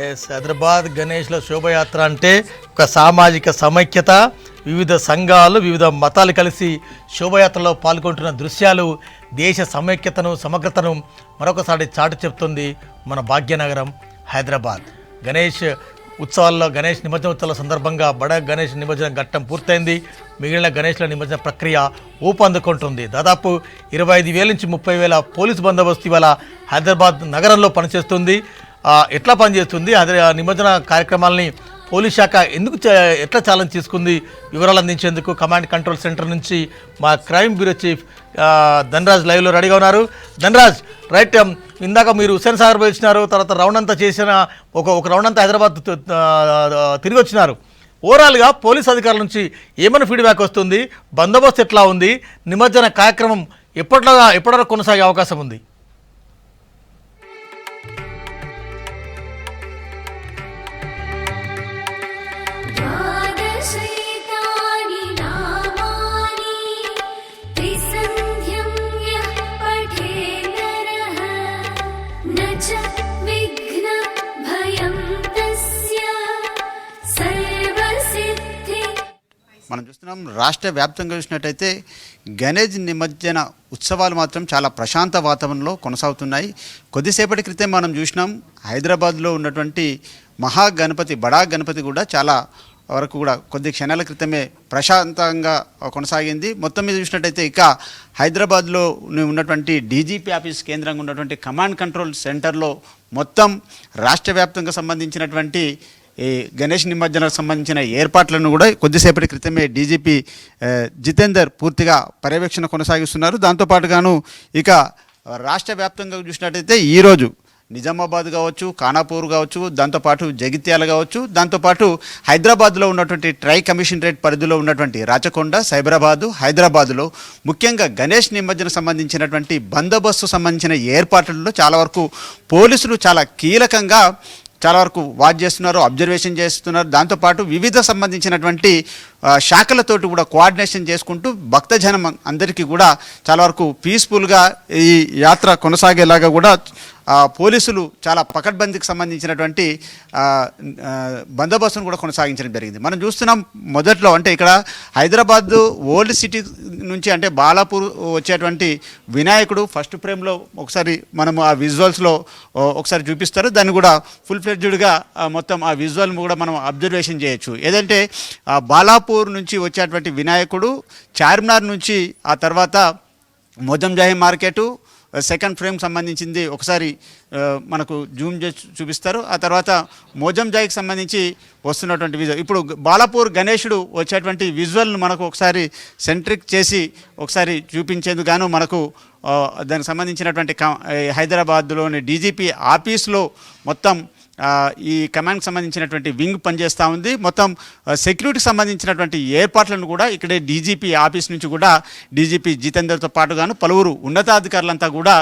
Yes, Hyderabad గణేష్ల శోభయాత్ర అంటే ఒక సామాజిక సమైక్యత, వివిధ సంఘాలు వివిధ మతాలు కలిసి శోభయాత్రలో పాల్గొంటున్న దృశ్యాలు దేశ సమైక్యతను సమగ్రతను మరొకసారి చాటు చెప్తుంది మన భాగ్యనగరం హైదరాబాద్. గణేష్ ఉత్సవాల్లో గణేష్ నిమజ్జన ఉత్సవాల సందర్భంగా బడ గణేష్ నిమజ్జన ఘట్టం పూర్తయింది. మిగిలిన గణేష్ల నిమజ్జన ప్రక్రియ ఊపందుకుంటుంది. దాదాపు 25,000 నుంచి 30,000 పోలీసు బందోబస్తు ఇవాళ హైదరాబాద్ నగరంలో పనిచేస్తుంది. ఎట్లా పనిచేస్తుంది, అదే నిమజ్జన కార్యక్రమాలని పోలీస్ శాఖ ఎట్లా ఛాలెంజ్ తీసుకుంది, వివరాలు అందించేందుకు కమాండ్ కంట్రోల్ సెంటర్ నుంచి మా క్రైమ్ బ్యూరో చీఫ్ ధనరాజ్ లైవ్లో రెడీగా ఉన్నారు. ధనరాజ్, రైట్, ఇందాక మీరు హుస్సేన్ సాగర్ వచ్చినారు, తర్వాత రౌండ్ అంతా చేసిన ఒక రౌండ్ అంతా హైదరాబాద్ తిరిగి వచ్చినారు. ఓవరాల్గా పోలీస్ అధికారుల నుంచి ఏమైనా ఫీడ్బ్యాక్ వస్తుంది, బందోబస్తు ఎట్లా ఉంది, నిమజ్జన కార్యక్రమం ఎప్పటివరకు కొనసాగే అవకాశం ఉంది? మనం చూస్తున్నాం రాష్ట్ర వ్యాప్తంగా చూసినట్టయితే గణేష్ నిమజ్జన ఉత్సవాలు మాత్రం చాలా ప్రశాంత వాతావరణంలో కొనసాగుతున్నాయి. కొద్దిసేపటి క్రితం మనం చూసినాం హైదరాబాద్లో ఉన్నటువంటి మహాగణపతి బడా గణపతి కూడా చాలా వరకు కూడా కొద్ది క్షణాల క్రితమే ప్రశాంతంగా కొనసాగింది. మొత్తం మీద చూసినట్టయితే ఇక హైదరాబాద్లో ఉన్నటువంటి డీజీపీ ఆఫీస్ కేంద్రంగా ఉన్నటువంటి కమాండ్ కంట్రోల్ సెంటర్లో మొత్తం రాష్ట్ర వ్యాప్తంగా సంబంధించినటువంటి ఈ గణేష్ నిమజ్జనకు సంబంధించిన ఏర్పాట్లను కూడా కొద్దిసేపటి క్రితమే డీజీపీ జితేందర్ పూర్తిగా పర్యవేక్షణ కొనసాగిస్తున్నారు. దాంతోపాటుగాను ఇక రాష్ట్ర వ్యాప్తంగా చూసినట్టయితే ఈరోజు నిజామాబాద్ కావచ్చు, ఖానాపూర్ కావచ్చు, దాంతోపాటు జగిత్యాల కావచ్చు, దాంతోపాటు హైదరాబాద్లో ఉన్నటువంటి ట్రై కమిషనరేట్ పరిధిలో ఉన్నటువంటి రాచకొండ, సైబరాబాదు, హైదరాబాదులో ముఖ్యంగా గణేష్ నిమజ్జనకు సంబంధించినటువంటి బందోబస్తు సంబంధించిన ఏర్పాట్లలో చాలా వరకు పోలీసులు చాలా కీలకంగా చాలా వరకు వాచ్ చేస్తున్నారు, అబ్జర్వేషన్ చేస్తున్నారు. దాంతోపాటు వివిధ సంబంధించినటువంటి శాఖలతోటి కూడా కోఆర్డినేషన్ చేసుకుంటూ భక్తజనం అందరికీ కూడా చాలా వరకు పీస్ఫుల్గా ఈ యాత్ర కొనసాగేలాగా కూడా పోలీసులు చాలా పకడ్బందీకి సంబంధించినటువంటి బందోబస్తును కూడా కొనసాగించడం జరిగింది. మనం చూస్తున్నాం మొదట్లో అంటే ఇక్కడ హైదరాబాద్ ఓల్డ్ సిటీ నుంచి అంటే బాలాపూర్ వచ్చేటువంటి వినాయకుడు ఫస్ట్ ఫ్రేమ్లో ఒకసారి మనం ఆ విజువల్స్లో ఒకసారి చూపిస్తారు. దాన్ని కూడా ఫుల్ ఫ్లెడ్జ్డ్గా మొత్తం ఆ విజువల్ కూడా మనం అబ్జర్వేషన్ చేయొచ్చు. ఏదంటే బాలాపూర్ నుంచి వచ్చేటువంటి వినాయకుడు చార్మినార్ నుంచి ఆ తర్వాత మోజంజాహి మార్కెటు సెకండ్ ఫ్రేమ్ సంబంధించింది ఒకసారి మనకు జూమ్ చేసి చూపిస్తారు. ఆ తర్వాత మోజంజాయికి సంబంధించి వస్తున్నటువంటి విజువల్ ఇప్పుడు బాలాపూర్ గణేశుడు వచ్చేటువంటి విజువల్ను మనకు ఒకసారి సెంట్రిక్ చేసి ఒకసారి చూపించేందుకు గాను మనకు దానికి సంబంధించినటువంటి హైదరాబాద్లోని డీజీపీ ఆఫీస్లో మొత్తం ఈ కమాండ్కి సంబంధించినటువంటి వింగ్ పనిచేస్తూ ఉంది. మొత్తం సెక్యూరిటీకి సంబంధించినటువంటి ఏర్పాట్లను కూడా ఇక్కడే డీజీపీ ఆఫీస్ నుంచి కూడా డీజీపీ జితేందర్తో పాటుగాను పలువురు ఉన్నతాధికారులంతా కూడా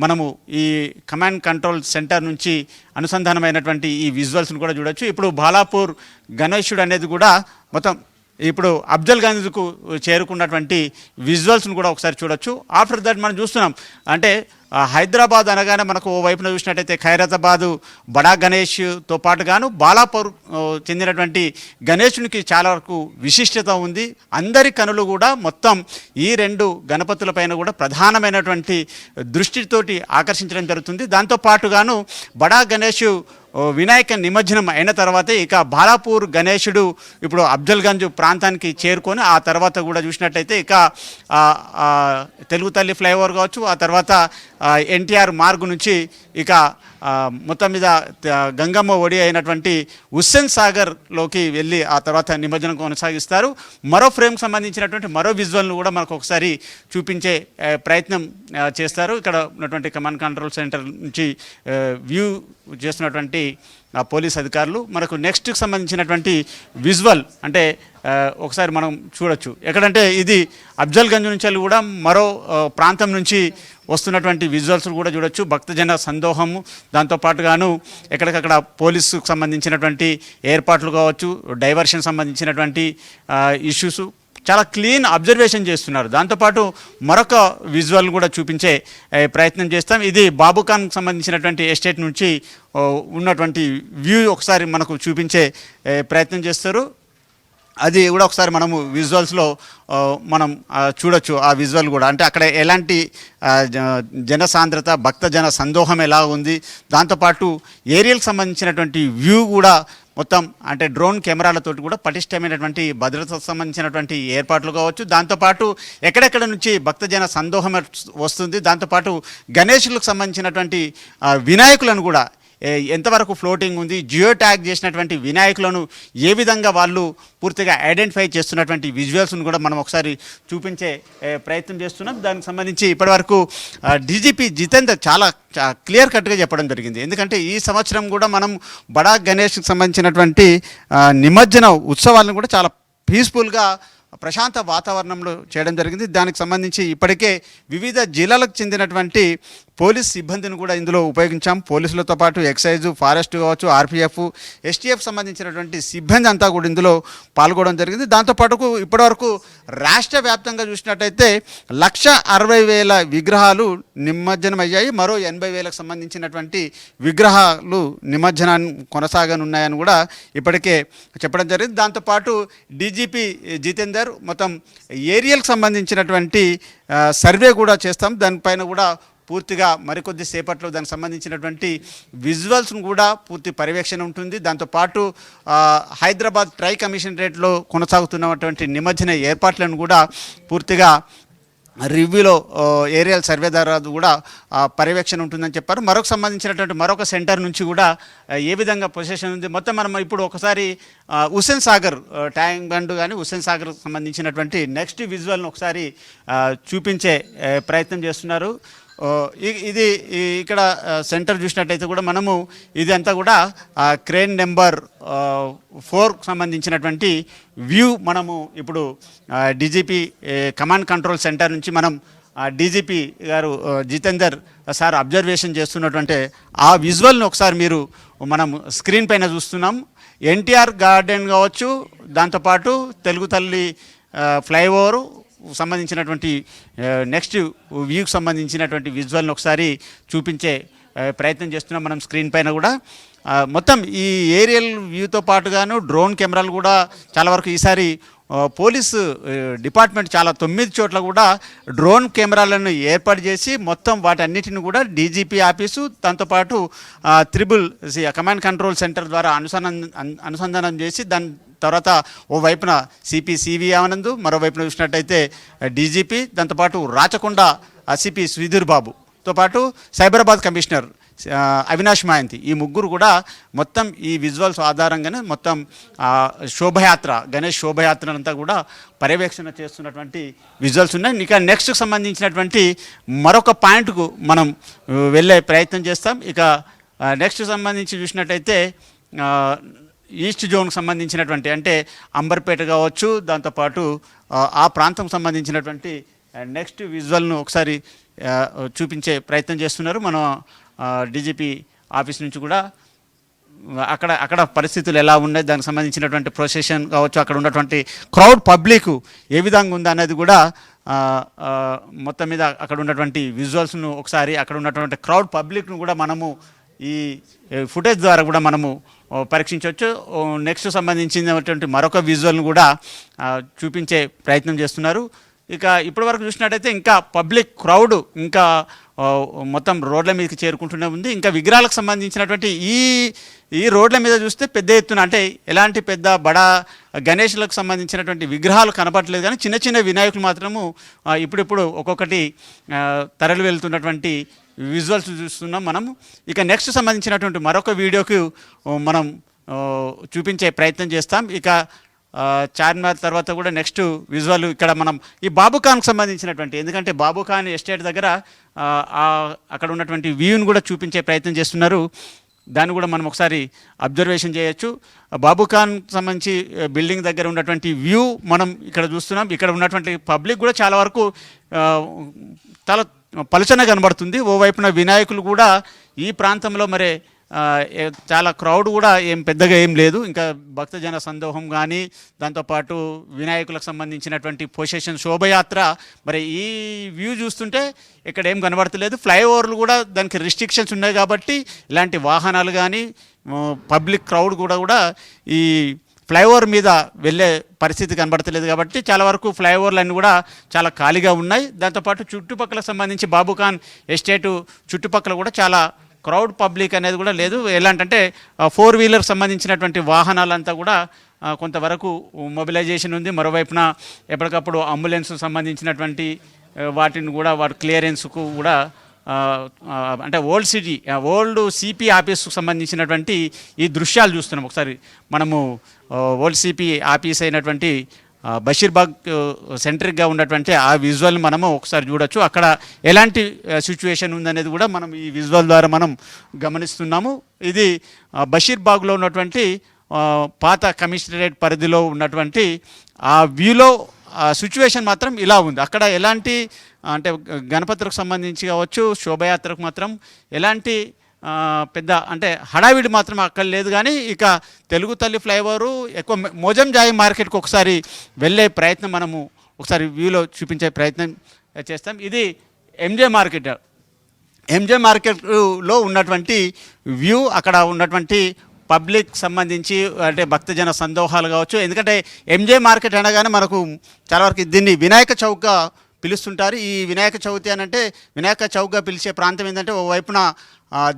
మనము ఈ కమాండ్ కంట్రోల్ సెంటర్ నుంచి అనుసంధానమైనటువంటి ఈ విజువల్స్ను కూడా చూడొచ్చు. ఇప్పుడు బాలాపూర్ గణేశుడు అనేది కూడా మొత్తం ఇప్పుడు అఫ్జల్గంజ్కు చేరుకున్నటువంటి విజువల్స్ను కూడా ఒకసారి చూడొచ్చు. ఆఫ్టర్ దట్ మనం చూస్తున్నాం అంటే హైదరాబాద్ అనగానే మనకు ఓ వైపున చూసినట్టయితే ఖైరతాబాదు బడా గణేష్తో పాటుగాను బాలాపూర్ చెందినటువంటి గణేశునికి చాలా వరకు విశిష్టత ఉంది. అందరి కనులు కూడా మొత్తం ఈ రెండు గణపతులపైన కూడా ప్రధానమైనటువంటి దృష్టితోటి ఆకర్షించడం జరుగుతుంది. దాంతోపాటుగాను బడా గణేషు వినాయక నిమజ్జనం అయిన తర్వాతే ఇక బాలాపూర్ గణేశుడు ఇప్పుడు అఫ్జల్గంజ్ ప్రాంతానికి చేరుకొని ఆ తర్వాత కూడా చూసినట్టయితే ఇక తెలుగు తల్లి ఫ్లైఓవర్ కావచ్చు, ఆ తర్వాత ఎన్టీఆర్ మార్గు నుంచి ఇక మొత్తం మీద గంగమ్మ ఒడి అయినటువంటి హుస్సేన్ సాగర్లోకి వెళ్ళి ఆ తర్వాత నిమజ్జనం కొనసాగిస్తారు. మరో ఫ్రేమ్కి సంబంధించినటువంటి మరో విజువల్ను కూడా మనకు ఒకసారి చూపించే ప్రయత్నం చేస్తారు. ఇక్కడ ఉన్నటువంటి కమాండ్ కంట్రోల్ సెంటర్ నుంచి వ్యూ చేస్తున్నటువంటి పోలీస్ అధికారులు మనకు నెక్స్ట్కి సంబంధించినటువంటి విజువల్ అంటే ఒకసారి మనం చూడొచ్చు. ఎక్కడంటే ఇది అఫ్జల్గంజ్ నుంచి కూడా మరో ప్రాంతం నుంచి వస్తున్నటువంటి విజువల్స్ కూడా చూడొచ్చు. భక్తజన సందోహము, దాంతోపాటుగాను ఎక్కడికక్కడ పోలీసుకు సంబంధించినటువంటి ఏర్పాట్లు కావచ్చు, డైవర్షన్ సంబంధించినటువంటి ఇష్యూస్, చాలా క్లీన్ అబ్జర్వేషన్ చేస్తున్నారు. దాంతోపాటు మరొక విజువల్ కూడా చూపించే ప్రయత్నం చేస్తాం. ఇది బాబుఖాన్కి సంబంధించినటువంటి ఎస్టేట్ నుంచి ఉన్నటువంటి వ్యూ ఒకసారి మనకు చూపించే ప్రయత్నం చేస్తారు. అది కూడా ఒకసారి మనము విజువల్స్లో మనం చూడొచ్చు. ఆ విజువల్ కూడా అంటే అక్కడ ఎలాంటి జనసాంద్రత, భక్తజన సందోహం ఎలా ఉంది, దాంతోపాటు ఏరియాకి సంబంధించినటువంటి వ్యూ కూడా మొత్తం అంటే డ్రోన్ కెమెరాలతోటి కూడా పటిష్టమైనటువంటి భద్రతకు సంబంధించినటువంటి ఏర్పాట్లు కావచ్చు. దాంతోపాటు ఎక్కడెక్కడ నుంచి భక్తజన సందోహం వస్తుంది, దాంతోపాటు గణేషులకు సంబంధించినటువంటి వినాయకులను కూడా ఎంతవరకు ఫ్లోటింగ్ ఉంది, జియో ట్యాగ్ చేసినటువంటి వినాయకులను ఏ విధంగా వాళ్ళు పూర్తిగా ఐడెంటిఫై చేస్తున్నటువంటి విజువల్స్ను కూడా మనం ఒకసారి చూపించే ప్రయత్నం చేస్తున్నాం. దానికి సంబంధించి ఇప్పటివరకు డీజీపీ జితేందర్ చాలా క్లియర్ కట్గా చెప్పడం జరిగింది. ఎందుకంటే ఈ సంవత్సరం కూడా మనం బడా గణేష్కి సంబంధించినటువంటి నిమజ్జన ఉత్సవాలను కూడా చాలా పీస్ఫుల్గా ప్రశాంత వాతావరణంలో చేయడం జరిగింది. దానికి సంబంధించి ఇప్పటికే వివిధ జిల్లాలకు చెందినటువంటి పోలీస్ సిబ్బందిని కూడా ఇందులో ఉపయోగించాం. పోలీసులతో పాటు ఎక్సైజ్, ఫారెస్ట్ కావచ్చు, ఆర్పిఎఫ్, ఎస్టీఎఫ్ సంబంధించినటువంటి సిబ్బంది అంతా కూడా ఇందులో పాల్గొనడం జరిగింది. దాంతోపాటు ఇప్పటివరకు రాష్ట్ర వ్యాప్తంగా చూసినట్టయితే 1,60,000 విగ్రహాలు నిమజ్జనం అయ్యాయి. మరో 80,000కు సంబంధించినటువంటి విగ్రహాలు నిమజ్జనాన్ని కొనసాగనున్నాయని కూడా ఇప్పటికే చెప్పడం జరిగింది. దాంతోపాటు డీజీపీ జితేందర్ మొత్తం ఏరియాలకు సంబంధించినటువంటి సర్వే కూడా చేస్తాం. దానిపైన కూడా పూర్తిగా మరికొద్ది సేపట్లో దానికి సంబంధించినటువంటి విజువల్స్ను కూడా పూర్తి పర్యవేక్షణ ఉంటుంది. దాంతోపాటు హైదరాబాద్ ట్రై కమిషనరేట్లో కొనసాగుతున్నటువంటి నిమజ్జన ఏర్పాట్లను కూడా పూర్తిగా రివ్యూలో ఏరియల్ సర్వే ద్వారా కూడా పర్యవేక్షణ ఉంటుందని చెప్పారు. మరొక సెంటర్ నుంచి కూడా ఏ విధంగా పొజిషన్ ఉంది మొత్తం మనం ఇప్పుడు ఒకసారి హుస్సేన్ సాగర్ ట్యాంక్ బండ్ కానీ హుస్సేన్ సాగర్ సంబంధించినటువంటి నెక్స్ట్ విజువల్ను ఒకసారి చూపించే ప్రయత్నం చేస్తున్నారు. ఇది ఇక్కడ సెంటర్ చూసినట్టయితే కూడా మనము ఇదంతా కూడా క్రేన్ నెంబర్ 4 సంబంధించినటువంటి వ్యూ మనము ఇప్పుడు డీజీపీ కమాండ్ కంట్రోల్ సెంటర్ నుంచి మనం డీజీపీ గారు జితేందర్ సార్ అబ్జర్వేషన్ చేస్తున్నటువంటి ఆ విజువల్ని ఒకసారి మీరు మనం స్క్రీన్ పైన చూస్తున్నాం. ఎన్టీఆర్ గార్డెన్ కావచ్చు, దాంతోపాటు తెలుగు తల్లి ఫ్లైఓవర్ సంబంధించినటువంటి నెక్స్ట్ వ్యూకి సంబంధించినటువంటి విజువల్ని ఒకసారి చూపించే ప్రయత్నం చేస్తున్నాం మనం స్క్రీన్ పైన కూడా. మొత్తం ఈ ఏరియల్ వ్యూతో పాటుగాను డ్రోన్ కెమెరాలు కూడా చాలా వరకు ఈసారి పోలీసు డిపార్ట్మెంట్ చాలా 9 చోట్ల కూడా డ్రోన్ కెమెరాలను ఏర్పాటు చేసి మొత్తం వాటన్నిటిని కూడా డీజీపీ ఆఫీసు, దాంతోపాటు కమాండ్ కంట్రోల్ సెంటర్ ద్వారా అనుసంధానం చేసి దాని తర్వాత ఓవైపున సిపి ఆనంద్, మరోవైపున చూసినట్టయితే డీజీపీ, దాంతోపాటు రాచకొండ సిపి శ్రీధర్ బాబుతో పాటు సైబరాబాద్ కమిషనర్ అవినాష్ మాయంతి, ఈ ముగ్గురు కూడా మొత్తం ఈ విజువల్స్ ఆధారంగానే మొత్తం శోభయాత్ర గణేష్ శోభయాత్రనంతా కూడా పర్యవేక్షణ చేస్తున్నటువంటి విజువల్స్ ఉన్నాయి. ఇక నెక్స్ట్కి సంబంధించినటువంటి మరొక పాయింట్కు మనం వెళ్ళే ప్రయత్నం చేస్తాం. ఇక నెక్స్ట్ సంబంధించి చూసినట్టయితే ఈస్ట్ జోన్కి సంబంధించినటువంటి అంటే అంబర్పేట కావచ్చు, దాంతోపాటు ఆ ప్రాంతం సంబంధించినటువంటి నెక్స్ట్ విజువల్ను ఒకసారి చూపించే ప్రయత్నం చేస్తున్నారు. మనం డీజీపీ ఆఫీస్ నుంచి కూడా అక్కడ పరిస్థితులు ఎలా ఉన్నాయి, దానికి సంబంధించినటువంటి ప్రొసెషన్ కావచ్చు, అక్కడ ఉన్నటువంటి క్రౌడ్ పబ్లిక్ ఏ విధంగా ఉందా అనేది కూడా మొత్తం మీద అక్కడ ఉన్నటువంటి విజువల్స్ను ఒకసారి అక్కడ ఉన్నటువంటి క్రౌడ్ పబ్లిక్ను కూడా మనము ఈ ఫుటేజ్ ద్వారా కూడా మనము పరీక్షించవచ్చు. నెక్స్ట్ సంబంధించినటువంటి మరొక విజువల్ను కూడా చూపించే ప్రయత్నం చేస్తున్నారు. ఇక ఇప్పటివరకు చూసినట్టయితే ఇంకా పబ్లిక్ క్రౌడ్ ఇంకా మొత్తం రోడ్ల మీదకి చేరుకుంటూనే ఉంది. ఇంకా విగ్రహాలకు సంబంధించినటువంటి ఈ రోడ్ల మీద చూస్తే పెద్ద ఎత్తున అంటే ఎలాంటి పెద్ద బడా గణేష్లకు సంబంధించినటువంటి విగ్రహాలు కనపడలేదు, కానీ చిన్న చిన్న వినాయకులు మాత్రము ఇప్పుడిప్పుడు ఒక్కొక్కటి తరలి వెళ్తున్నటువంటి విజువల్స్ చూస్తున్నాం మనము. ఇక నెక్స్ట్ సంబంధించినటువంటి మరొక వీడియోకి మనం చూపించే ప్రయత్నం చేస్తాం. ఇక చార్మినార్ తర్వాత కూడా నెక్స్ట్ విజువల్ ఇక్కడ మనం ఈ బాబుఖాన్కి సంబంధించినటువంటి, ఎందుకంటే బాబుఖాన్ ఎస్టేట్ దగ్గర అక్కడ ఉన్నటువంటి వ్యూని కూడా చూపించే ప్రయత్నం చేస్తున్నారు. దాన్ని కూడా మనం ఒకసారి అబ్జర్వేషన్ చేయొచ్చు. బాబుఖాన్ సంబంధించి బిల్డింగ్ దగ్గర ఉన్నటువంటి వ్యూ మనం ఇక్కడ చూస్తున్నాం. ఇక్కడ ఉన్నటువంటి పబ్లిక్ కూడా చాలా వరకు చాలా పలుచన కనబడుతుంది. ఓవైపున వినాయకులు కూడా ఈ ప్రాంతంలో మరి చాలా క్రౌడ్ కూడా ఏం పెద్దగా ఏం లేదు. ఇంకా భక్తజన సందోహం కానీ దాంతోపాటు వినాయకులకు సంబంధించినటువంటి పొసెషన్ శోభయాత్ర మరి ఈ వ్యూ చూస్తుంటే ఇక్కడ ఏం కనబడతలేదు. ఫ్లైఓవర్లు కూడా దానికి రిస్ట్రిక్షన్స్ ఉన్నాయి కాబట్టి ఇలాంటి వాహనాలు కానీ పబ్లిక్ క్రౌడ్ కూడా ఈ ఫ్లైఓవర్ మీద వెళ్ళే పరిస్థితి కనబడతలేదు కాబట్టి చాలా వరకు ఫ్లైఓవర్లు అన్నీ కూడా చాలా ఖాళీగా ఉన్నాయి. దాంతోపాటు చుట్టుపక్కల సంబంధించి బాబుఖాన్ ఎస్టేటు చుట్టుపక్కల కూడా చాలా క్రౌడ్ పబ్లిక్ అనేది కూడా లేదు. ఎలాంటంటే 4-వీలర్ సంబంధించినటువంటి వాహనాలంతా కూడా కొంతవరకు మొబిలైజేషన్ ఉంది. మరోవైపున ఎప్పటికప్పుడు అంబులెన్స్ సంబంధించినటువంటి వాటిని కూడా వాటి క్లియరెన్స్కు కూడా అంటే ఓల్డ్ సిపి ఆఫీస్కు సంబంధించినటువంటి ఈ దృశ్యాలు చూస్తున్నాం. ఒకసారి మనము ఓల్డ్ సిపి ఆఫీస్ అయినటువంటి బషీర్బాగ్ సెంట్రిక్గా ఉన్నటువంటి ఆ విజువల్ మనము ఒకసారి చూడొచ్చు. అక్కడ ఎలాంటి సిచ్యువేషన్ ఉందనేది కూడా మనం ఈ విజువల్ ద్వారా మనం గమనిస్తున్నాము. ఇది బషీర్బాగ్లో ఉన్నటువంటి పాత కమిషనరేట్ పరిధిలో ఉన్నటువంటి ఆ వ్యూలో సిచ్యువేషన్ మాత్రం ఇలా ఉంది. అక్కడ ఎలాంటి అంటే గణపతులకు సంబంధించి కావచ్చు, శోభయాత్రకు మాత్రం ఎలాంటి పెద్ద అంటే హడావిడి మాత్రం అక్కడ లేదు. కానీ ఇక తెలుగు తల్లి ఫ్లైఓవరు ఎక్కువ మోజంజాయి మార్కెట్కి ఒకసారి వెళ్ళే ప్రయత్నం మనము ఒకసారి వ్యూలో చూపించే ప్రయత్నం చేస్తాం. ఇది ఎంజే మార్కెట్లో ఉన్నటువంటి వ్యూ. అక్కడ ఉన్నటువంటి పబ్లిక్ సంబంధించి అంటే భక్తజన సందోహాలు కావచ్చు. ఎందుకంటే ఎంజే మార్కెట్ అనగానే మనకు చాలా వరకు దీన్ని వినాయక చౌక్గా పిలుస్తుంటారు. ఈ వినాయక చవితి అని అంటే వినాయక చౌక్గా పిలిచే ప్రాంతం ఏంటంటే ఓవైపున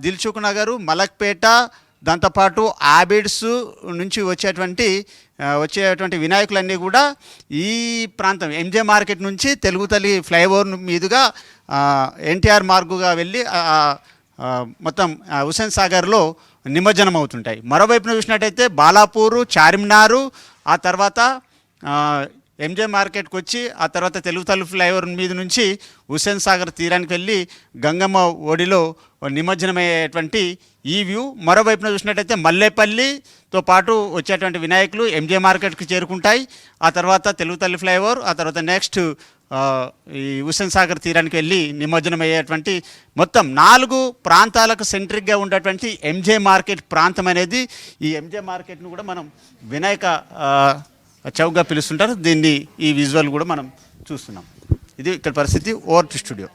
దిల్సుఖ్ నగరు, మలక్పేట, దాంతోపాటు ఆబిడ్స్ నుంచి వచ్చేటువంటి వినాయకులన్నీ కూడా ఈ ప్రాంతం ఎంజే మార్కెట్ నుంచి తెలుగు తల్లి ఫ్లైఓవర్ మీదుగా ఎన్టీఆర్ మార్గుగా వెళ్ళి మొత్తం హుస్సేన్ సాగర్లో నిమజ్జనం అవుతుంటాయి. మరోవైపున చూసినట్టయితే బాలాపూరు, చార్మినారు, ఆ తర్వాత ఎంజే మార్కెట్కి వచ్చి ఆ తర్వాత తెలుగు తల్లి ఫ్లైఓవర్ మీద నుంచి హుస్సేన్ సాగర్ తీరానికి వెళ్ళి గంగమ్మ ఒడిలో నిమజ్జనమయ్యేటువంటి ఈ వ్యూ. మరోవైపున చూసినట్టయితే మల్లేపల్లితో పాటు వచ్చేటువంటి వినాయకులు ఎంజే మార్కెట్కి చేరుకుంటాయి. ఆ తర్వాత తెలుగు తల్లి ఫ్లైఓవర్, ఆ తర్వాత నెక్స్ట్ ఈ హుస్సేన్ సాగర్ తీరానికి వెళ్ళి నిమజ్జనం అయ్యేటువంటి మొత్తం 4 ప్రాంతాలకు సెంట్రిక్గా ఉండేటువంటి ఎంజే మార్కెట్ ప్రాంతం అనేది ఈ ఎంజే మార్కెట్ను కూడా మనం వినాయక చౌక్గా పిలుస్తుంటారు. దీన్ని ఈ విజువల్ కూడా మనం చూస్తున్నాం. ఇది ఇక్కడ పరిస్థితి. Over to studio.